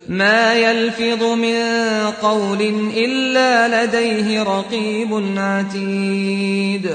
ما يلفظ من قول إلا لديه رقيب عتيد.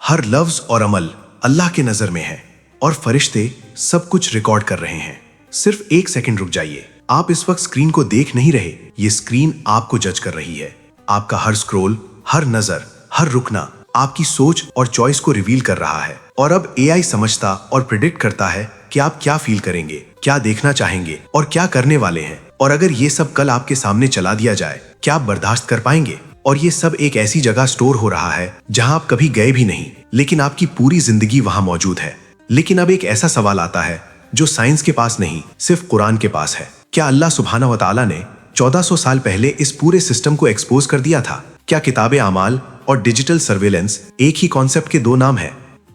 ہر لفظ اور عمل اللہ کے نظر میں ہے اور فرشتے سب کچھ ریکارڈ کر رہے ہیں. صرف ایک سیکنڈ رک جائیے. آپ اس وقت اسکرین کو دیکھ نہیں رہے، یہ اسکرین آپ کو جج کر رہی ہے. آپ کا ہر سکرول، ہر نظر، ہر رکنا آپ کی سوچ اور چوائس کو ریویل کر رہا ہے. اور اب اے آئی سمجھتا اور پریڈکٹ کرتا ہے کہ آپ کیا فیل کریں گے، کیا دیکھنا چاہیں گے اور کیا کرنے والے ہیں. اور اگر یہ سب کل آپ کے سامنے چلا دیا جائے، کیا آپ برداشت کر پائیں گے؟ اور یہ سب ایک ایسی جگہ سٹور ہو رہا ہے جہاں آپ کبھی گئے بھی نہیں، لیکن آپ کی پوری زندگی وہاں موجود ہے. لیکن اب ایک ایسا سوال آتا ہے جو سائنس کے پاس نہیں، صرف قرآن کے پاس ہے. کیا اللہ سبحانہ و تعالیٰ نے 1400 سال پہلے اس پورے سسٹم کو ایکسپوز کر دیا تھا؟ کیا کتاب اعمال اور ڈیجیٹل سرویلنس ایک ہی کانسیپٹ کے دو نام ہیں؟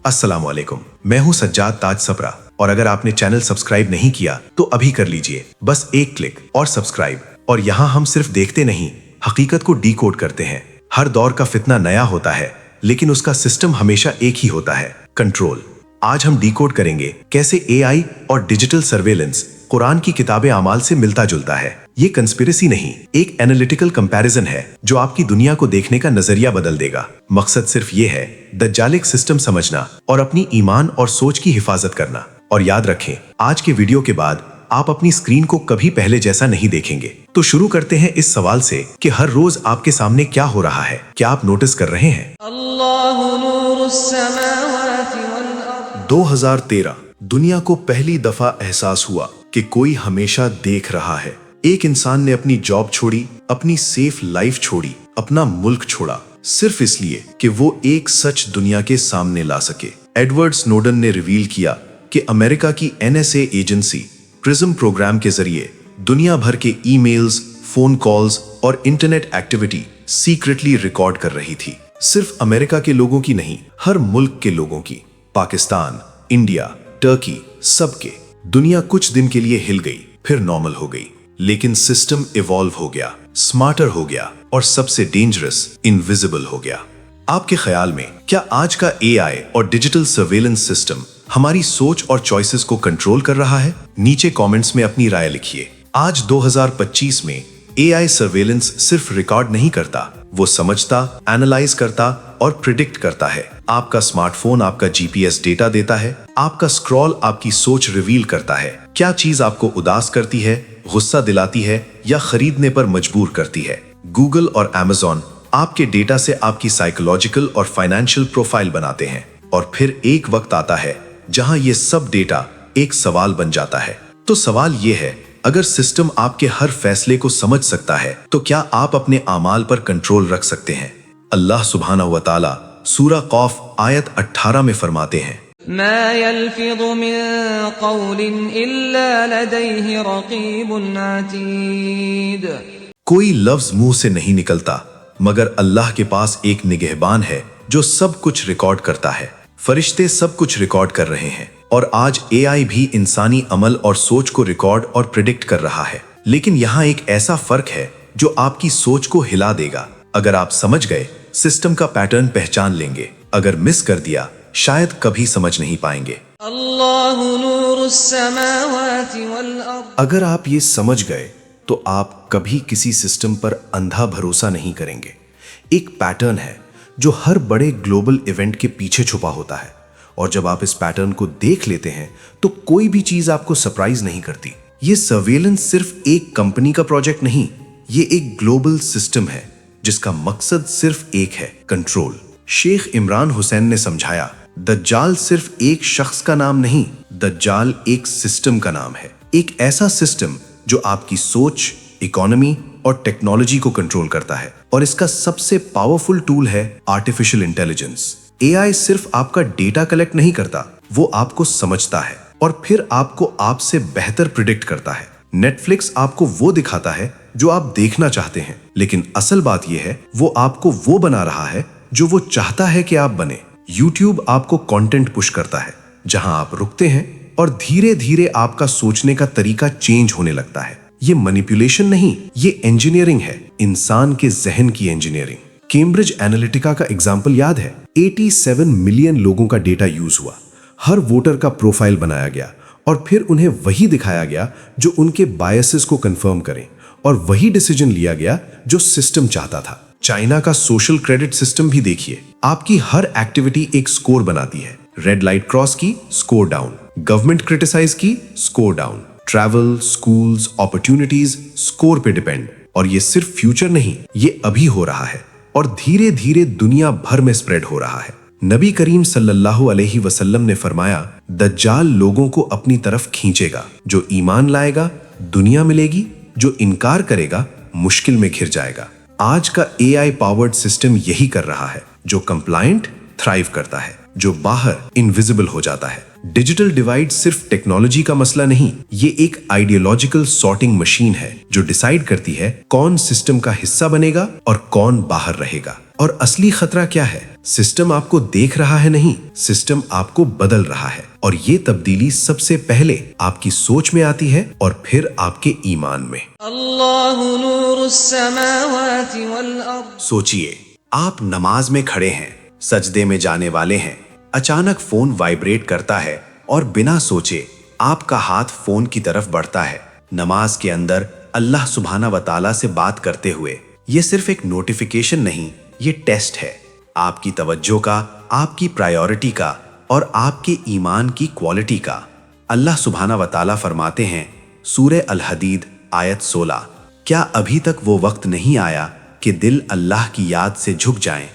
السلام علیکم، میں ہوں سجاد تاج صبرا، اور اگر آپ نے چینل سبسکرائب نہیں کیا تو ابھی کر لیجئے، بس ایک کلک اور سبسکرائب. اور یہاں ہم صرف دیکھتے نہیں، حقیقت کو ڈی کوڈ کرتے ہیں. ہر دور کا فتنہ نیا ہوتا ہے، لیکن اس کا سسٹم ہمیشہ ایک ہی ہوتا ہے، کنٹرول. آج ہم ڈی کوڈ کریں گے کیسے اے آئی اور ڈیجیٹل سرویلنس قرآن کی کتاب اعمال سے ملتا جلتا ہے. یہ کنسپیریسی نہیں، ایک اینالیٹیکل کمپیریزن ہے جو آپ کی دنیا کو دیکھنے کا نظریہ بدل دے گا. مقصد صرف یہ ہے، دجالک سسٹم سمجھنا اور اپنی ایمان اور سوچ کی حفاظت کرنا. اور یاد رکھیں، آج کے ویڈیو کے بعد آپ اپنی اسکرین کو کبھی پہلے جیسا نہیں دیکھیں گے. تو شروع کرتے ہیں اس سوال سے کہ ہر روز آپ کے سامنے کیا ہو رہا ہے؟ کیا آپ نوٹس کر رہے ہیں؟ اللہ نور السماوات والارض. 2013 دنیا کو پہلی دفعہ احساس ہوا کہ کوئی ہمیشہ دیکھ رہا ہے. ایک انسان نے اپنی جاب چھوڑی، اپنی سیف لائف چھوڑی، اپنا ملک چھوڑا، صرف اس لیے کہ وہ ایک سچ دنیا کے سامنے لا سکے. ایڈورڈ سنوڈن نے ریویل کیا کہ امریکہ کی NSA ایجنسی پرزم پروگرام کے ذریعے دنیا بھر کے ای میلز، فون کالز اور انٹرنیٹ ایکٹیویٹی سیکرٹلی ریکارڈ کر رہی تھی. صرف امریکہ کے لوگوں کی نہیں، ہر ملک کے لوگوں کی. پاکستان، انڈیا، ٹرکی، سب کے. دنیا کچھ دن کے لیے ہل گئی، پھر نارمل ہو گئی. لیکن سسٹم ایوالو ہو گیا، سمارٹر ہو گیا، اور سب سے ڈینجرس، انویزیبل ہو گیا. آپ کے خیال میں کیا آج کا اے آئی اور ڈیجیٹل سرویلنس سسٹم ہماری سوچ اور چوائسز کو کنٹرول کر رہا ہے؟ نیچے کامنٹس میں اپنی رائے لکھیے. آج 2025 میں اے آئی سرویلنس صرف ریکارڈ نہیں کرتا، وہ سمجھتا، اینالائز کرتا اور پریڈکٹ کرتا ہے. آپ کا سمارٹ فون آپ کا GPS ڈیٹا دیتا ہے، آپ کا سکرول آپ کی سوچ ریویل کرتا ہے. کیا چیز آپ کو اداس کرتی ہے، غصہ دلاتی ہے یا خریدنے پر مجبور کرتی ہے؟ گوگل اور Amazon آپ کے ڈیٹا سے آپ کی سائیکولوجیکل اور فائنینشیل پروفائل بناتے ہیں. اور پھر ایک وقت آتا ہے جہاں یہ سب ڈیٹا ایک سوال بن جاتا ہے. تو سوال یہ ہے، اگر سسٹم آپ کے ہر فیصلے کو سمجھ سکتا ہے تو کیا آپ اپنے اعمال پر کنٹرول رکھ سکتے ہیں؟ اللہ سبحانہ و تعالی سورہ قاف آیت 18 میں فرماتے ہیں، ما يلفظ من قول إلا لديه رقيب عتيد. کوئی لفظ منہ سے نہیں نکلتا مگر اللہ کے پاس ایک نگہبان ہے جو سب کچھ ریکارڈ کرتا ہے. فرشتے سب کچھ ریکارڈ کر رہے ہیں. اور آج اے آئی بھی انسانی عمل اور سوچ کو ریکارڈ اور پریڈکٹ کر رہا ہے. لیکن یہاں ایک ایسا فرق ہے جو آپ کی سوچ کو ہلا دے گا. اگر آپ سمجھ گئے، سسٹم کا پیٹرن پہچان لیں گے. اگر مس کر دیا، شاید کبھی سمجھ نہیں پائیں گے. اللہ نور السماوات والارض. اگر آپ یہ سمجھ گئے تو آپ کبھی کسی سسٹم پر اندھا بھروسہ نہیں کریں گے. ایک پیٹرن ہے جو ہر بڑے گلوبل ایونٹ کے پیچھے چھپا ہوتا ہے، اور جب آپ اس پیٹرن کو دیکھ لیتے ہیں تو کوئی بھی چیز آپ کو سرپرائز نہیں کرتی. یہ سرویلنس صرف ایک کمپنی کا پروجیکٹ نہیں، یہ ایک گلوبل سسٹم ہے جس کا مقصد صرف ایک ہے، کنٹرول. شیخ عمران حسین نے سمجھایا، دجال صرف ایک شخص کا نام نہیں، دجال ایک سسٹم کا نام ہے. ایک ایسا سسٹم جو آپ کی سوچ، اکانومی اور ٹیکنالوجی کو کنٹرول کرتا ہے. اور اس کا سب سے پاورفل ٹول ہے آرٹیفیشل انٹیلیجنس. اے آئی صرف آپ کا ڈیٹا کلیکٹ نہیں کرتا، وہ آپ کو سمجھتا ہے اور پھر آپ کو آپ سے بہتر پریڈکٹ کرتا ہے. نیٹ فلکس آپ کو وہ دکھاتا ہے جو آپ دیکھنا چاہتے ہیں، لیکن اصل بات یہ ہے وہ آپ کو وہ بنا رہا ہے جو وہ چاہتا ہے کہ آپ بنے. یوٹیوب آپ کو کانٹینٹ پش کرتا ہے جہاں آپ رکتے ہیں، اور دھیرے دھیرے آپ کا سوچنے کا طریقہ چینج ہونے لگتا ہے. یہ مینیپولیشن نہیں، یہ انجینئرنگ ہے، انسان کے ذہن کی انجینئرنگ. کیمبرج اینالیٹیکا کا ایگزامپل یاد ہے؟ 87 ملین لوگوں کا ڈیٹا یوز ہوا، ہر ووٹر کا پروفائل بنایا گیا اور پھر انہیں وہی دکھایا گیا جو ان کے بایسز کو کنفرم کریں، اور وہی ڈیسیجن لیا گیا جو سسٹم چاہتا تھا۔ چائنا کا سوشل کریڈٹ سسٹم بھی دیکھیے، آپ کی ہر ایکٹیویٹی ایک سکور بناتی ہے۔ ریڈ لائٹ کراس کی، سکور ڈاؤن، گورنمنٹ کرٹیسائز کی، score down, travel, schools, opportunities score پہ ڈیپینڈ۔ اور یہ صرف فیوچر نہیں، یہ ابھی ہو رہا ہے اور دھیرے دھیرے دنیا بھر میں سپریڈ ہو رہا ہے۔ نبی کریم صلی اللہ علیہ وسلم نے فرمایا، دجال لوگوں کو اپنی طرف کھینچے گا، جو ایمان لائے گا دنیا ملے گی، جو انکار کرے گا مشکل میں گھر جائے گا۔ آج کا اے آئی پاورڈ سسٹم یہی کر رہا ہے، جو کمپلائنٹ تھرائیو کرتا ہے، جو باہر انویزیبل ہو جاتا ہے۔ ڈیجیٹل ڈیوائیڈ صرف ٹیکنالوجی کا مسئلہ نہیں، یہ ایک آئیڈیالوجیکل سارٹنگ مشین ہے جو ڈیسائیڈ کرتی ہے کون سسٹم کا حصہ بنے گا اور کون باہر رہے گا۔ اور اصلی خطرہ کیا ہے؟ سسٹم آپ کو دیکھ رہا ہے نہیں، سسٹم آپ کو بدل رہا ہے، اور یہ تبدیلی سب سے پہلے آپ کی سوچ میں آتی ہے اور پھر آپ کے ایمان میں۔ اللہ نور السماوات والارض۔ سوچئے، آپ نماز میں کھڑے ہیں، سجدے میں جانے والے ہیں، اچانک فون وائبریٹ کرتا ہے اور بنا سوچے آپ کا ہاتھ فون کی طرف بڑھتا ہے۔ نماز کے اندر اللہ سبحانہ و تعالیٰ سے بات کرتے ہوئے، یہ صرف ایک نوٹیفیکیشن نہیں، یہ ٹیسٹ ہے آپ کی توجہ کا، آپ کی پرائیورٹی کا اور آپ کے ایمان کی کوالٹی کا۔ اللہ سبحانہ و تعالیٰ فرماتے ہیں سورہ الحدید آیت 16، کیا ابھی تک وہ وقت نہیں آیا کہ دل اللہ کی یاد سے جھک جائیں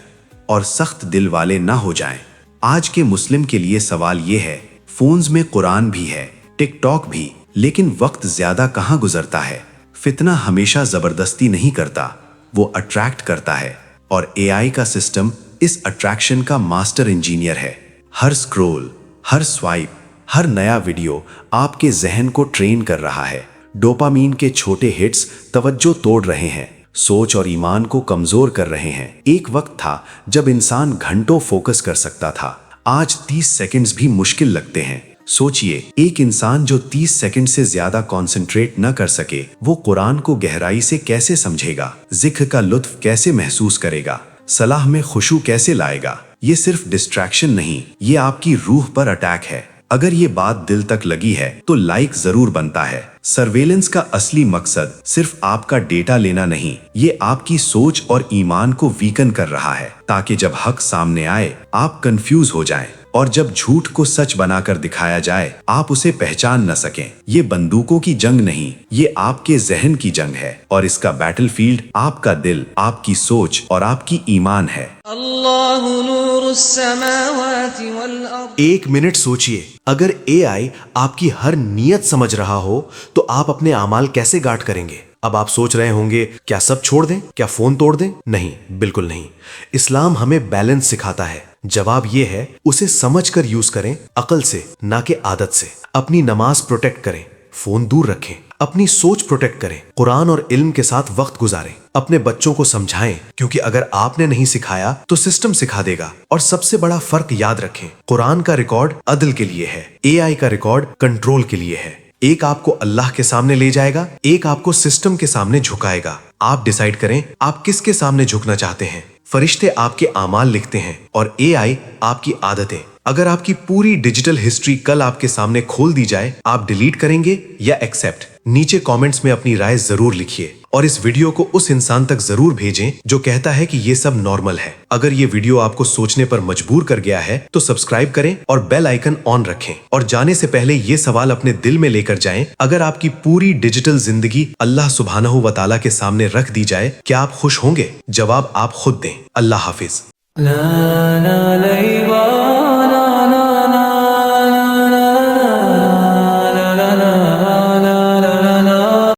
اور سخت دل والے نہ ہو جائیں؟ آج کے مسلم کے لیے سوال یہ ہے، فونز میں قرآن بھی ہے، ٹک ٹاک بھی، لیکن وقت زیادہ کہاں گزرتا ہے؟ فتنہ ہمیشہ زبردستی نہیں کرتا، وہ اٹریکٹ کرتا ہے، اور اے آئی کا سسٹم اس اٹریکشن کا ماسٹر انجینئر ہے۔ ہر سکرول، ہر سوائپ، ہر نیا ویڈیو آپ کے ذہن کو ٹرین کر رہا ہے۔ ڈوپامین کے چھوٹے ہٹس توجہ توڑ رہے ہیں، سوچ اور ایمان کو کمزور کر رہے ہیں۔ ایک وقت تھا جب انسان گھنٹوں فوکس کر سکتا تھا، آج 30 سیکنڈز بھی مشکل لگتے ہیں۔ سوچئے، ایک انسان جو 30 سیکنڈ سے زیادہ کانسنٹریٹ نہ کر سکے، وہ قرآن کو گہرائی سے کیسے سمجھے گا؟ ذکر کا لطف کیسے محسوس کرے گا؟ صلاح میں خشوع کیسے لائے گا؟ یہ صرف ڈسٹریکشن نہیں، یہ آپ کی روح پر اٹیک ہے۔ اگر یہ بات دل تک لگی ہے تو لائک ضرور بنتا ہے۔ سرویلنس کا اصلی مقصد صرف آپ کا ڈیٹا لینا نہیں، یہ آپ کی سوچ اور ایمان کو ویکن کر رہا ہے، تاکہ جب حق سامنے آئے آپ کنفیوز ہو جائیں، اور جب جھوٹ کو سچ بنا کر دکھایا جائے آپ اسے پہچان نہ سکیں۔ یہ بندوقوں کی جنگ نہیں، یہ آپ کے ذہن کی جنگ ہے، اور اس کا بیٹل فیلڈ آپ کا دل، آپ کی سوچ اور آپ کی ایمان ہے۔ اللہ نور السماوات والارض۔ ایک منٹ سوچئے، اگر اے آئی آپ کی ہر نیت سمجھ رہا ہو تو آپ اپنے اعمال کیسے گارڈ کریں گے؟ اب آپ سوچ رہے ہوں گے، کیا سب چھوڑ دیں؟ کیا فون توڑ دیں؟ نہیں، بالکل نہیں۔ اسلام ہمیں بیلنس سکھاتا ہے۔ جواب یہ ہے، اسے سمجھ کر یوز کریں، عقل سے نہ کہ عادت سے۔ اپنی نماز پروٹیکٹ کریں، فون دور رکھیں، اپنی سوچ پروٹیکٹ کریں، قرآن اور علم کے ساتھ وقت گزاریں، اپنے بچوں کو سمجھائیں، کیونکہ اگر آپ نے نہیں سکھایا تو سسٹم سکھا دے گا۔ اور سب سے بڑا فرق یاد رکھیں، قرآن کا ریکارڈ عدل کے لیے ہے، اے آئی کا ریکارڈ کنٹرول کے لیے ہے۔ ایک آپ کو اللہ کے سامنے لے جائے گا، ایک آپ کو سسٹم کے سامنے جھکائے گا۔ آپ ڈیسائیڈ کریں آپ کس کے سامنے جھکنا چاہتے ہیں۔ فرشتے آپ کے اعمال لکھتے ہیں اور اے آئی آپ کی عادتیں۔ اگر آپ کی پوری ڈیجیٹل ہسٹری کل آپ کے سامنے کھول دی جائے، آپ ڈیلیٹ کریں گے یا ایکسیپٹ؟ نیچے کامنٹس میں اپنی رائے ضرور لکھیے، اور اس ویڈیو کو اس انسان تک ضرور بھیجیں جو کہتا ہے کہ یہ سب نارمل ہے۔ اگر یہ ویڈیو آپ کو سوچنے پر مجبور کر گیا ہے تو سبسکرائب کریں اور بیل آئیکن آن رکھیں۔ اور جانے سے پہلے یہ سوال اپنے دل میں لے کر جائیں، اگر آپ کی پوری ڈیجیٹل زندگی اللہ سبحانہ و تعالیٰ کے سامنے رکھ دی جائے، کیا آپ خوش ہوں گے؟ جواب آپ خود دیں۔ اللہ حافظ۔ لا لا لا